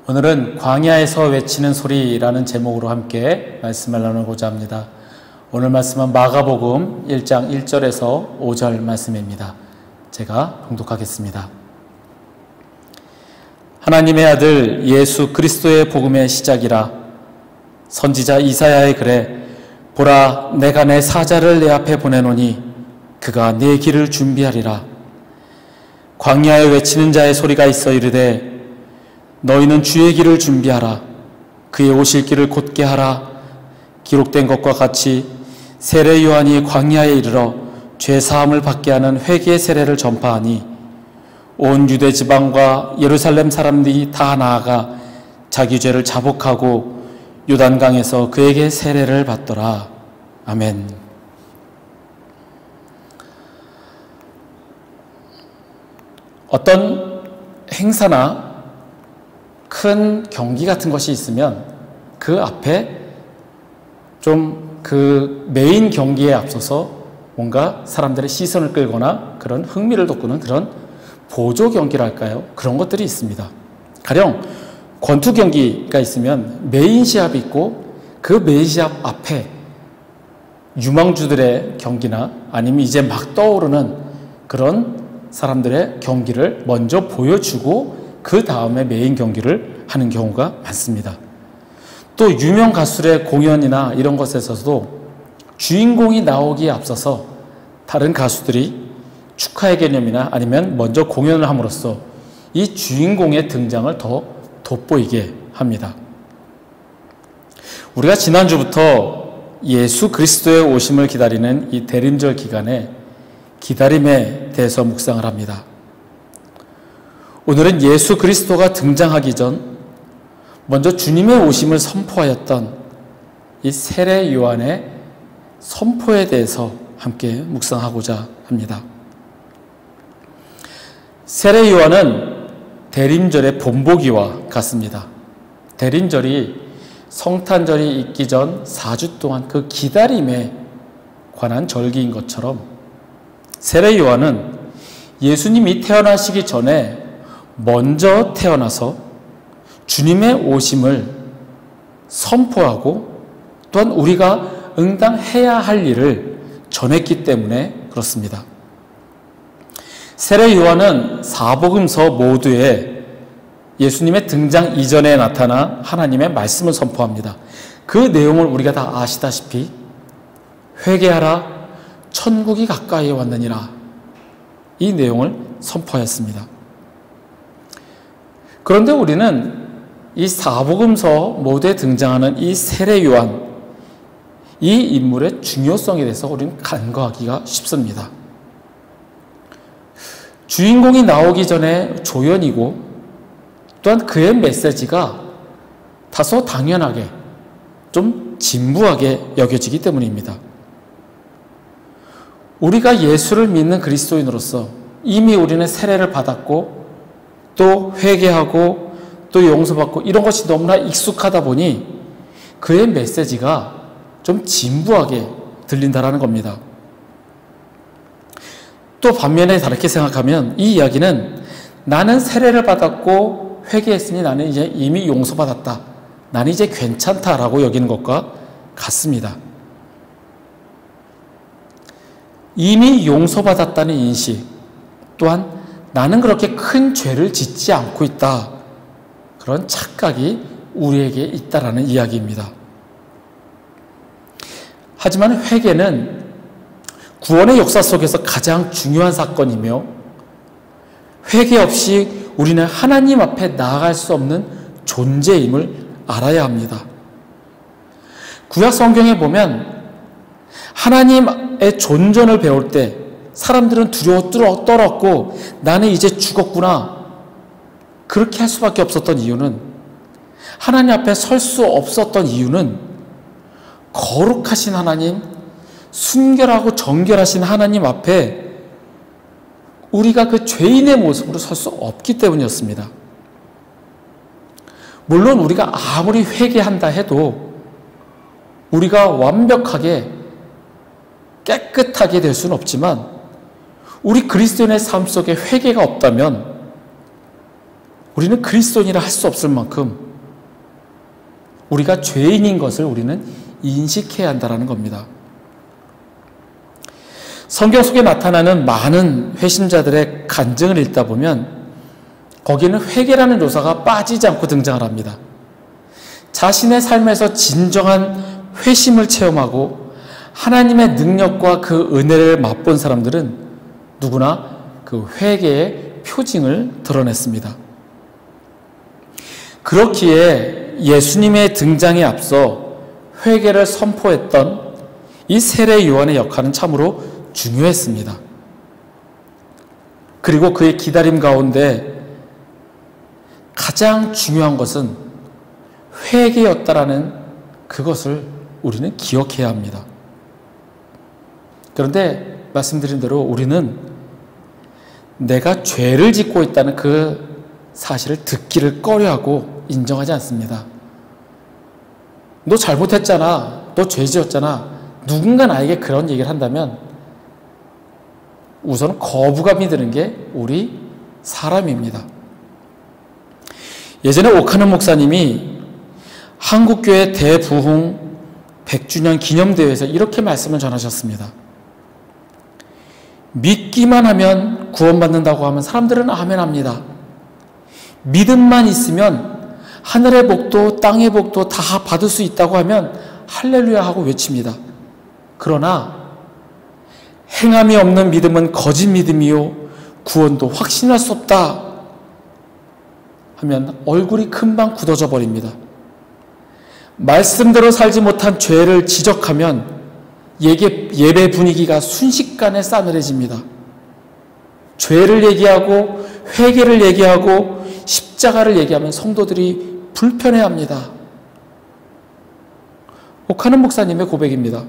오늘은 광야에서 외치는 소리라는 제목으로 함께 말씀을 나누고자 합니다. 오늘 말씀은 마가복음 1장 1절에서 5절 말씀입니다. 제가 봉독하겠습니다. 하나님의 아들 예수 그리스도의 복음의 시작이라. 선지자 이사야의 글에 보라, 내가 내 사자를 내 앞에 보내노니 그가 내 길을 준비하리라. 광야에 외치는 자의 소리가 있어 이르되 너희는 주의 길을 준비하라. 그의 오실 길을 곧게 하라. 기록된 것과 같이 세례 요한이 광야에 이르러 죄 사함을 받게 하는 회개의 세례를 전파하니 온 유대 지방과 예루살렘 사람들이 다 나아가 자기 죄를 자복하고 요단강에서 그에게 세례를 받더라. 아멘. 어떤 행사나 큰 경기 같은 것이 있으면 그 앞에 좀 그 메인 경기에 앞서서 뭔가 사람들의 시선을 끌거나 그런 흥미를 돋구는 그런 보조 경기랄까요? 그런 것들이 있습니다. 가령 권투 경기가 있으면 메인 시합이 있고 그 메인 시합 앞에 유망주들의 경기나 아니면 이제 막 떠오르는 그런 사람들의 경기를 먼저 보여주고 그 다음에 메인 경기를 하는 경우가 많습니다. 또 유명 가수의 공연이나 이런 것에서도 주인공이 나오기에 앞서서 다른 가수들이 축하의 개념이나 아니면 먼저 공연을 함으로써 이 주인공의 등장을 더 돋보이게 합니다. 우리가 지난주부터 예수 그리스도의 오심을 기다리는 이 대림절 기간에 기다림에 대해서 묵상을 합니다. 오늘은 예수 그리스도가 등장하기 전 먼저 주님의 오심을 선포하였던 이 세례 요한의 선포에 대해서 함께 묵상하고자 합니다. 세례 요한은 대림절의 본보기와 같습니다. 대림절이 성탄절이 있기 전 4주 동안 그 기다림에 관한 절기인 것처럼 세례 요한은 예수님이 태어나시기 전에 먼저 태어나서 주님의 오심을 선포하고 또한 우리가 응당해야 할 일을 전했기 때문에 그렇습니다. 세례 요한은 사복음서 모두에 예수님의 등장 이전에 나타나 하나님의 말씀을 선포합니다. 그 내용을 우리가 다 아시다시피 회개하라, 천국이 가까이 왔느니라, 이 내용을 선포하였습니다. 그런데 우리는 이 사복음서 모두에 등장하는 이 세례 요한, 이 인물의 중요성에 대해서 우리는 간과하기가 쉽습니다. 주인공이 나오기 전에 조연이고 또한 그의 메시지가 다소 당연하게 좀 진부하게 여겨지기 때문입니다. 우리가 예수를 믿는 그리스도인으로서 이미 우리는 세례를 받았고 또 회개하고 또 용서받고 이런 것이 너무나 익숙하다 보니 그의 메시지가 좀 진부하게 들린다라는 겁니다. 또 반면에 다르게 생각하면 이 이야기는 나는 세례를 받았고 회개했으니 나는 이제 이미 용서받았다, 나는 이제 괜찮다라고 여기는 것과 같습니다. 이미 용서받았다는 인식 또한 나는 그렇게 큰 죄를 짓지 않고 있다, 그런 착각이 우리에게 있다라는 이야기입니다. 하지만 회개는 구원의 역사 속에서 가장 중요한 사건이며 회개 없이 우리는 하나님 앞에 나아갈 수 없는 존재임을 알아야 합니다. 구약 성경에 보면 하나님의 존전을 배울 때 사람들은 두려워 떨었고 나는 이제 죽었구나, 그렇게 할 수밖에 없었던 이유는, 하나님 앞에 설 수 없었던 이유는 거룩하신 하나님, 순결하고 정결하신 하나님 앞에 우리가 그 죄인의 모습으로 설 수 없기 때문이었습니다. 물론 우리가 아무리 회개한다 해도 우리가 완벽하게 깨끗하게 될 수는 없지만 우리 그리스도인의 삶 속에 회개가 없다면 우리는 그리스도인이라 할 수 없을 만큼 우리가 죄인인 것을 우리는 인식해야 한다는 겁니다. 성경 속에 나타나는 많은 회심자들의 간증을 읽다 보면 거기는 회개라는 요소가 빠지지 않고 등장을 합니다. 자신의 삶에서 진정한 회심을 체험하고 하나님의 능력과 그 은혜를 맛본 사람들은 누구나 그 회개의 표징을 드러냈습니다. 그렇기에 예수님의 등장에 앞서 회개를 선포했던 이 세례 요한의 역할은 참으로 중요했습니다. 그리고 그의 기다림 가운데 가장 중요한 것은 회개였다라는 그것을 우리는 기억해야 합니다. 그런데 말씀드린 대로 우리는 내가 죄를 짓고 있다는 그 사실을 듣기를 꺼려하고 인정하지 않습니다. 너 잘못했잖아. 너 죄 지었잖아. 누군가 나에게 그런 얘기를 한다면 우선 거부감이 드는 게 우리 사람입니다. 예전에 오카는 목사님이 한국교회 대부흥 100주년 기념대회에서 이렇게 말씀을 전하셨습니다. 믿기만 하면 구원받는다고 하면 사람들은 아멘 합니다. 믿음만 있으면 하늘의 복도 땅의 복도 다 받을 수 있다고 하면 할렐루야 하고 외칩니다. 그러나 행함이 없는 믿음은 거짓 믿음이요 구원도 확신할 수 없다 하면 얼굴이 금방 굳어져 버립니다. 말씀대로 살지 못한 죄를 지적하면 예배 분위기가 순식간에 싸늘해집니다. 죄를 얘기하고 회개를 얘기하고 십자가를 얘기하면 성도들이 불편해합니다. 오카는 목사님의 고백입니다.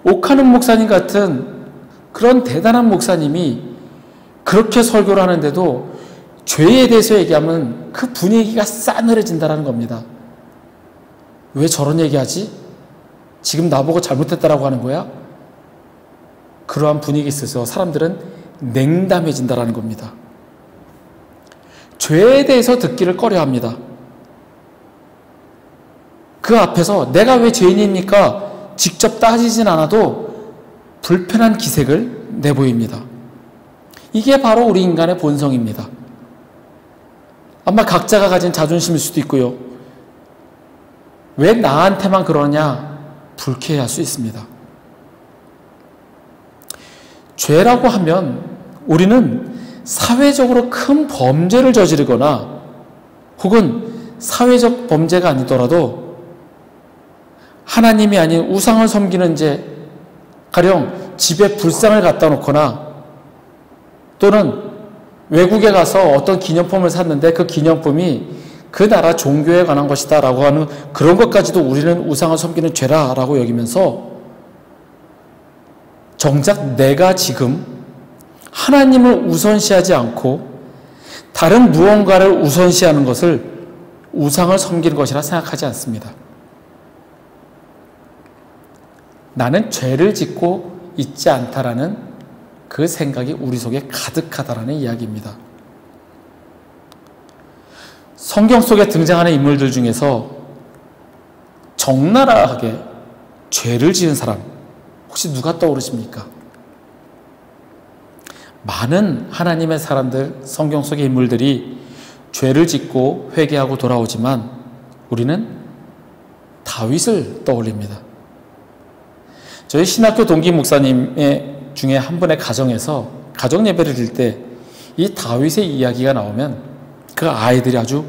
오카는 목사님 같은 그런 대단한 목사님이 그렇게 설교를 하는데도 죄에 대해서 얘기하면 그 분위기가 싸늘해진다는 겁니다. 왜 저런 얘기하지? 지금 나보고 잘못했다라고 하는 거야? 그러한 분위기에 있어서 사람들은 냉담해진다는 겁니다. 죄에 대해서 듣기를 꺼려합니다. 그 앞에서 내가 왜 죄인입니까? 직접 따지진 않아도 불편한 기색을 내보입니다. 이게 바로 우리 인간의 본성입니다. 아마 각자가 가진 자존심일 수도 있고요. 왜 나한테만 그러냐? 불쾌해할 수 있습니다. 죄라고 하면 우리는 사회적으로 큰 범죄를 저지르거나 혹은 사회적 범죄가 아니더라도 하나님이 아닌 우상을 섬기는 죄, 가령 집에 불상을 갖다 놓거나 또는 외국에 가서 어떤 기념품을 샀는데 그 기념품이 그 나라 종교에 관한 것이다 라고 하는 그런 것까지도 우리는 우상을 섬기는 죄라 라고 여기면서 정작 내가 지금 하나님을 우선시하지 않고 다른 무언가를 우선시하는 것을 우상을 섬기는 것이라 생각하지 않습니다. 나는 죄를 짓고 있지 않다라는 그 생각이 우리 속에 가득하다라는 이야기입니다. 성경 속에 등장하는 인물들 중에서 적나라하게 죄를 지은 사람 혹시 누가 떠오르십니까? 많은 하나님의 사람들, 성경 속의 인물들이 죄를 짓고 회개하고 돌아오지만 우리는 다윗을 떠올립니다. 저희 신학교 동기 목사님 중에 한 분의 가정에서 가정 예배를 드릴 때 이 다윗의 이야기가 나오면 그 아이들이 아주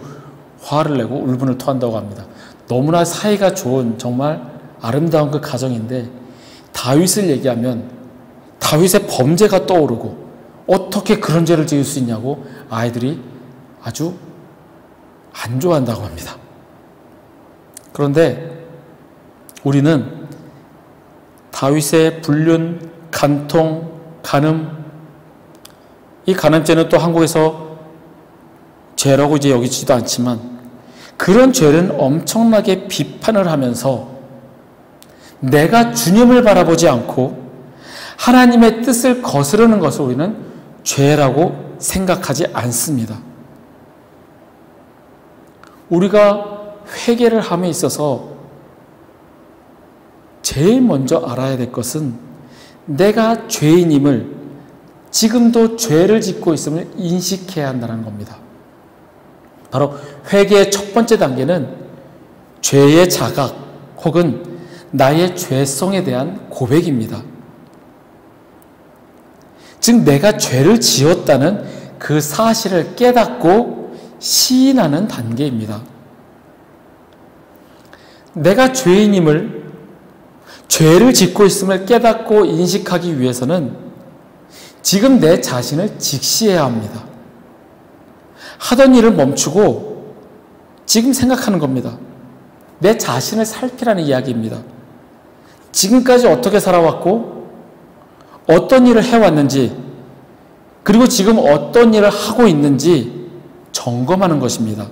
화를 내고 울분을 토한다고 합니다. 너무나 사이가 좋은 정말 아름다운 그 가정인데 다윗을 얘기하면 다윗의 범죄가 떠오르고 어떻게 그런 죄를 지을 수 있냐고 아이들이 아주 안 좋아한다고 합니다. 그런데 우리는 다윗의 불륜, 간통, 간음, 이 간음죄는 또 한국에서 죄라고 이제 여기지도 않지만 그런 죄는 엄청나게 비판을 하면서 내가 주님을 바라보지 않고 하나님의 뜻을 거스르는 것을 우리는 죄라고 생각하지 않습니다. 우리가 회개를 함에 있어서 제일 먼저 알아야 될 것은 내가 죄인임을, 지금도 죄를 짓고 있음을 인식해야 한다는 겁니다. 바로 회개의 첫 번째 단계는 죄의 자각 혹은 나의 죄성에 대한 고백입니다. 즉 내가 죄를 지었다는 그 사실을 깨닫고 시인하는 단계입니다. 내가 죄인임을, 죄를 짓고 있음을 깨닫고 인식하기 위해서는 지금 내 자신을 직시해야 합니다. 하던 일을 멈추고 지금 생각하는 겁니다. 내 자신을 살피라는 이야기입니다. 지금까지 어떻게 살아왔고 어떤 일을 해왔는지, 그리고 지금 어떤 일을 하고 있는지 점검하는 것입니다.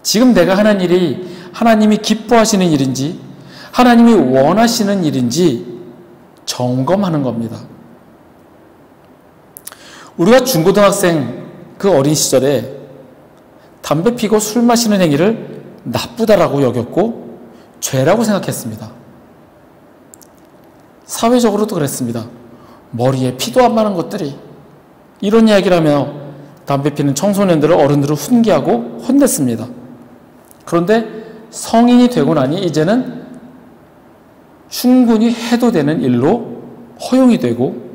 지금 내가 하는 일이 하나님이 기뻐하시는 일인지 하나님이 원하시는 일인지 점검하는 겁니다. 우리가 중고등학생 그 어린 시절에 담배 피고 술 마시는 행위를 나쁘다라고 여겼고 죄라고 생각했습니다. 사회적으로도 그랬습니다. 머리에 피도 안 마는 것들이, 이런 이야기를 하며 담배 피는 청소년들을 어른들을 훈계하고 혼냈습니다. 그런데 성인이 되고 나니 이제는 충분히 해도 되는 일로 허용이 되고,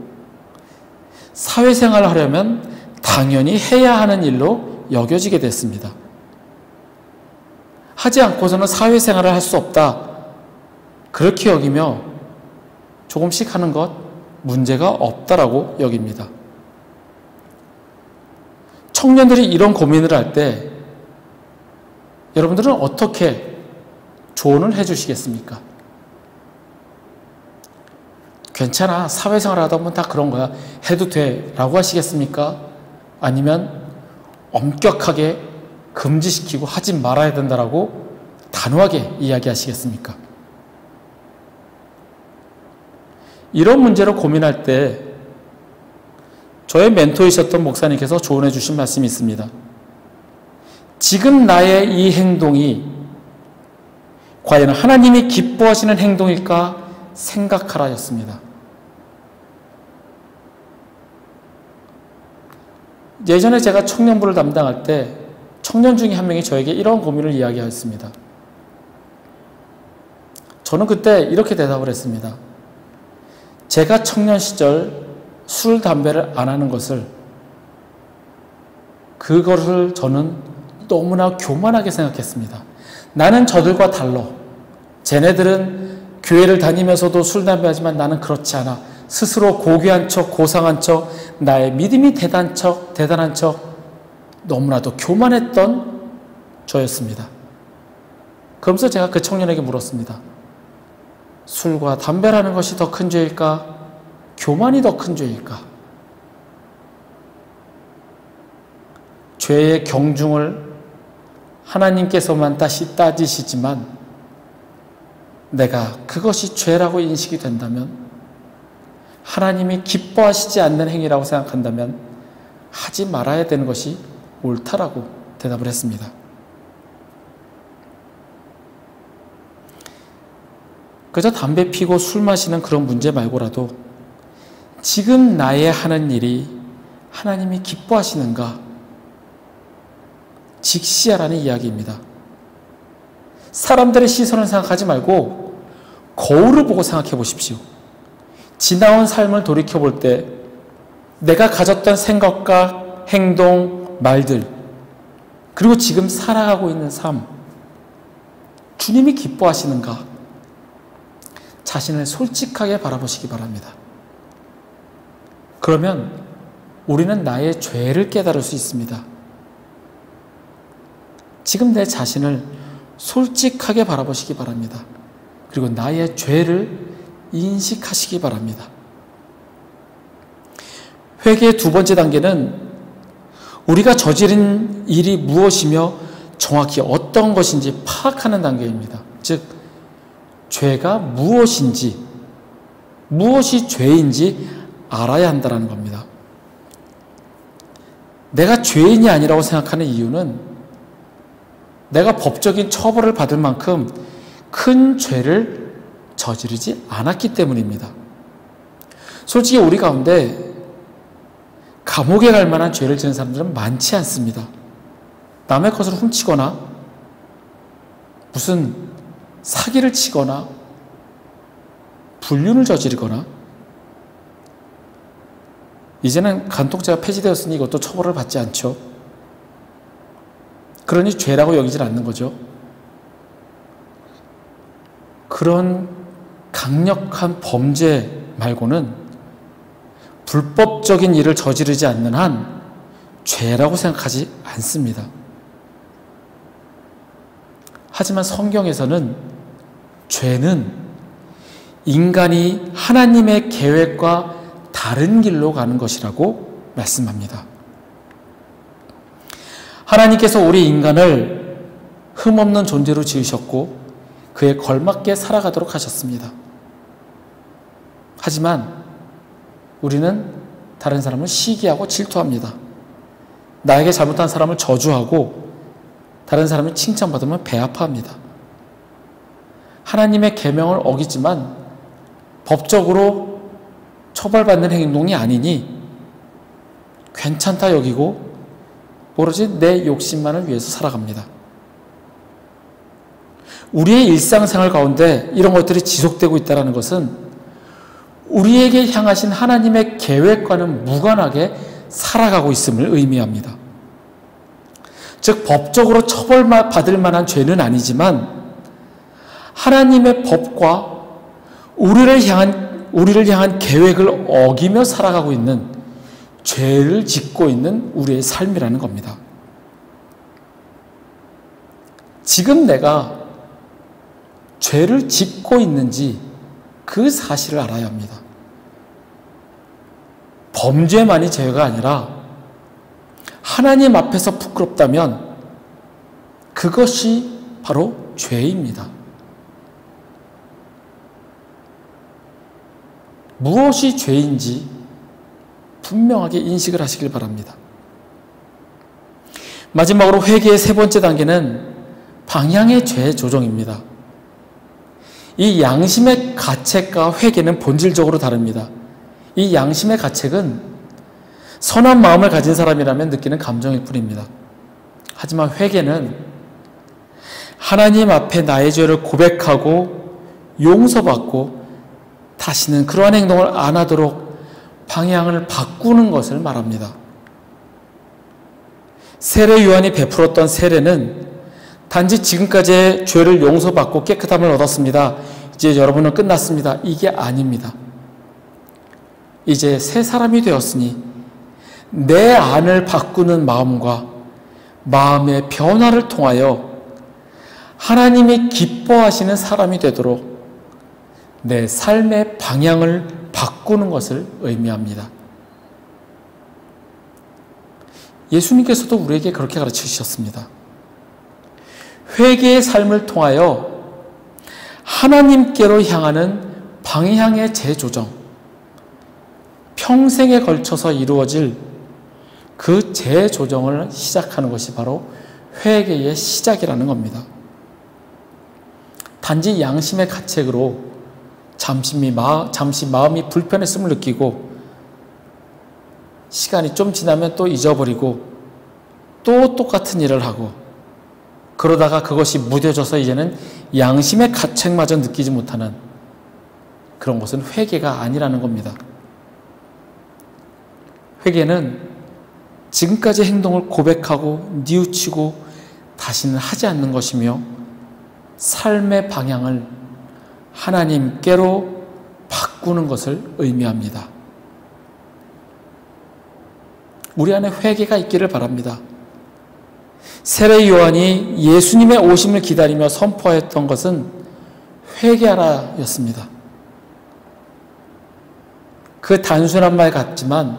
사회생활을 하려면 당연히 해야 하는 일로 여겨지게 됐습니다. 하지 않고서는 사회생활을 할 수 없다, 그렇게 여기며 조금씩 하는 것 문제가 없다라고 여깁니다. 청년들이 이런 고민을 할 때 여러분들은 어떻게 조언을 해주시겠습니까? 괜찮아, 사회생활 하다 보면 다 그런 거야, 해도 돼 라고 하시겠습니까? 아니면 엄격하게 금지시키고 하지 말아야 된다라고 단호하게 이야기하시겠습니까? 이런 문제로 고민할 때 저의 멘토이셨던 목사님께서 조언해 주신 말씀이 있습니다. 지금 나의 이 행동이 과연 하나님이 기뻐하시는 행동일까 생각하라 였습니다. 예전에 제가 청년부를 담당할 때 청년 중에 한 명이 저에게 이런 고민을 이야기하였습니다. 저는 그때 이렇게 대답을 했습니다. 제가 청년 시절 술, 담배를 안 하는 것을, 그것을 저는 너무나 교만하게 생각했습니다. 나는 저들과 달라. 쟤네들은 교회를 다니면서도 술, 담배 하지만 나는 그렇지 않아. 스스로 고귀한 척, 고상한 척, 나의 믿음이 대단한 척, 너무나도 교만했던 저였습니다. 그러면서 제가 그 청년에게 물었습니다. 술과 담배라는 것이 더 큰 죄일까? 교만이 더 큰 죄일까? 죄의 경중을 하나님께서만 다시 따지시지만 내가 그것이 죄라고 인식이 된다면, 하나님이 기뻐하시지 않는 행위라고 생각한다면 하지 말아야 되는 것이 옳다라고 대답을 했습니다. 그저 담배 피고 술 마시는 그런 문제 말고라도 지금 나의 하는 일이 하나님이 기뻐하시는가 직시하라는 이야기입니다. 사람들의 시선을 생각하지 말고 거울을 보고 생각해 보십시오. 지나온 삶을 돌이켜볼 때 내가 가졌던 생각과 행동, 말들, 그리고 지금 살아가고 있는 삶, 주님이 기뻐하시는가? 자신을 솔직하게 바라보시기 바랍니다. 그러면 우리는 나의 죄를 깨달을 수 있습니다. 지금 내 자신을 솔직하게 바라보시기 바랍니다. 그리고 나의 죄를 인식하시기 바랍니다. 회개의 두 번째 단계는 우리가 저지른 일이 무엇이며 정확히 어떤 것인지 파악하는 단계입니다. 즉, 죄가 무엇인지, 무엇이 죄인지 알아야 한다는 겁니다. 내가 죄인이 아니라고 생각하는 이유는 내가 법적인 처벌을 받을 만큼 큰 죄를 저지르지 않았기 때문입니다. 솔직히 우리 가운데 감옥에 갈 만한 죄를 지은 사람들은 많지 않습니다. 남의 것을 훔치거나 무슨 사기를 치거나 불륜을 저지르거나, 이제는 간통죄가 폐지되었으니 이것도 처벌을 받지 않죠. 그러니 죄라고 여기질 않는 거죠. 그런 강력한 범죄 말고는 불법적인 일을 저지르지 않는 한 죄라고 생각하지 않습니다. 하지만 성경에서는 죄는 인간이 하나님의 계획과 다른 길로 가는 것이라고 말씀합니다. 하나님께서 우리 인간을 흠없는 존재로 지으셨고 그에 걸맞게 살아가도록 하셨습니다. 하지만 우리는 다른 사람을 시기하고 질투합니다. 나에게 잘못한 사람을 저주하고 다른 사람이 칭찬받으면 배 아파합니다. 하나님의 계명을 어기지만 법적으로 처벌받는 행동이 아니니 괜찮다 여기고 오로지 내 욕심만을 위해서 살아갑니다. 우리의 일상생활 가운데 이런 것들이 지속되고 있다는 것은 우리에게 향하신 하나님의 계획과는 무관하게 살아가고 있음을 의미합니다. 즉 법적으로 처벌받을 만한 죄는 아니지만 하나님의 법과 우리를 향한 계획을 어기며 살아가고 있는, 죄를 짓고 있는 우리의 삶이라는 겁니다. 지금 내가 죄를 짓고 있는지 그 사실을 알아야 합니다. 범죄만이 죄가 아니라 하나님 앞에서 부끄럽다면 그것이 바로 죄입니다. 무엇이 죄인지 분명하게 인식을 하시길 바랍니다. 마지막으로 회개의 세 번째 단계는 방향의 죄 조정입니다. 이 양심의 가책과 회개는 본질적으로 다릅니다. 이 양심의 가책은 선한 마음을 가진 사람이라면 느끼는 감정일 뿐입니다. 하지만 회개는 하나님 앞에 나의 죄를 고백하고 용서받고 다시는 그러한 행동을 안 하도록 방향을 바꾸는 것을 말합니다. 세례 요한이 베풀었던 세례는 단지 지금까지의 죄를 용서받고 깨끗함을 얻었습니다, 이제 여러분은 끝났습니다, 이게 아닙니다. 이제 새 사람이 되었으니 내 안을 바꾸는 마음과 마음의 변화를 통하여 하나님이 기뻐하시는 사람이 되도록 내 삶의 방향을 바꾸는 것을 의미합니다. 예수님께서도 우리에게 그렇게 가르치셨습니다. 회개의 삶을 통하여 하나님께로 향하는 방향의 재조정, 평생에 걸쳐서 이루어질 그 재조정을 시작하는 것이 바로 회개의 시작이라는 겁니다. 단지 양심의 가책으로 잠시 마음이 불편했음을 느끼고 시간이 좀 지나면 또 잊어버리고 또 똑같은 일을 하고 그러다가 그것이 무뎌져서 이제는 양심의 가책마저 느끼지 못하는 그런 것은 회개가 아니라는 겁니다. 회개는 지금까지 행동을 고백하고 뉘우치고 다시는 하지 않는 것이며 삶의 방향을 하나님께로 바꾸는 것을 의미합니다. 우리 안에 회개가 있기를 바랍니다. 세례 요한이 예수님의 오심을 기다리며 선포하였던 것은 회개하라였습니다. 그 단순한 말 같지만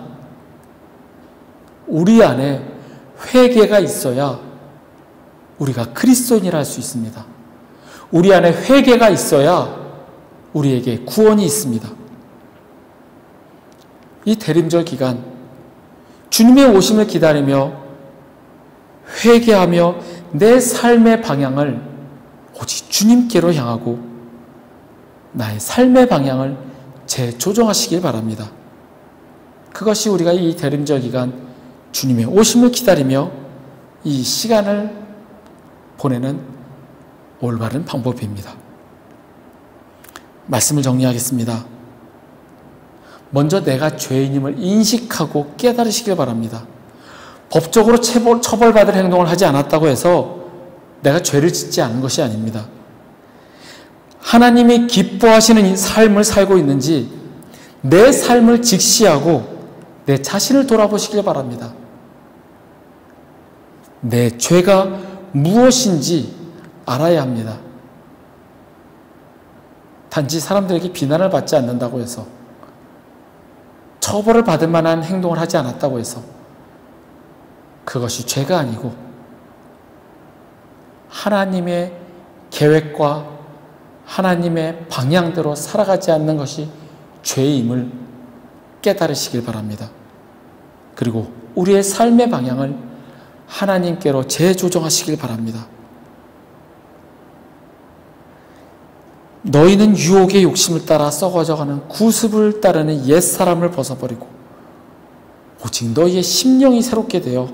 우리 안에 회개가 있어야 우리가 그리스도인이라 할 수 있습니다. 우리 안에 회개가 있어야 우리에게 구원이 있습니다. 이 대림절 기간 주님의 오심을 기다리며 회개하며 내 삶의 방향을 오직 주님께로 향하고 나의 삶의 방향을 재조정하시길 바랍니다. 그것이 우리가 이 대림절 기간 주님의 오심을 기다리며 이 시간을 보내는 올바른 방법입니다. 말씀을 정리하겠습니다. 먼저 내가 죄인임을 인식하고 깨달으시길 바랍니다. 법적으로 처벌받을 행동을 하지 않았다고 해서 내가 죄를 짓지 않은 것이 아닙니다. 하나님이 기뻐하시는 삶을 살고 있는지 내 삶을 직시하고 내 자신을 돌아보시길 바랍니다. 내 죄가 무엇인지 알아야 합니다. 단지 사람들에게 비난을 받지 않는다고 해서, 처벌을 받을 만한 행동을 하지 않았다고 해서 그것이 죄가 아니고 하나님의 계획과 하나님의 방향대로 살아가지 않는 것이 죄임을 깨달으시길 바랍니다. 그리고 우리의 삶의 방향을 하나님께로 재조정하시길 바랍니다. 너희는 유혹의 욕심을 따라 썩어져가는 구습을 따르는 옛사람을 벗어버리고 오직 너희의 심령이 새롭게 되어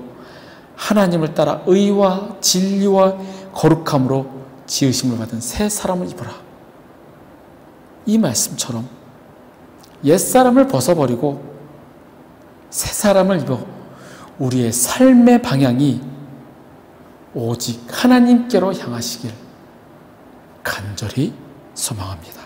하나님을 따라 의와 진리와 거룩함으로 지으심을 받은 새 사람을 입어라. 이 말씀처럼 옛사람을 벗어버리고 새 사람을 입어 우리의 삶의 방향이 오직 하나님께로 향하시길 간절히 소망합니다.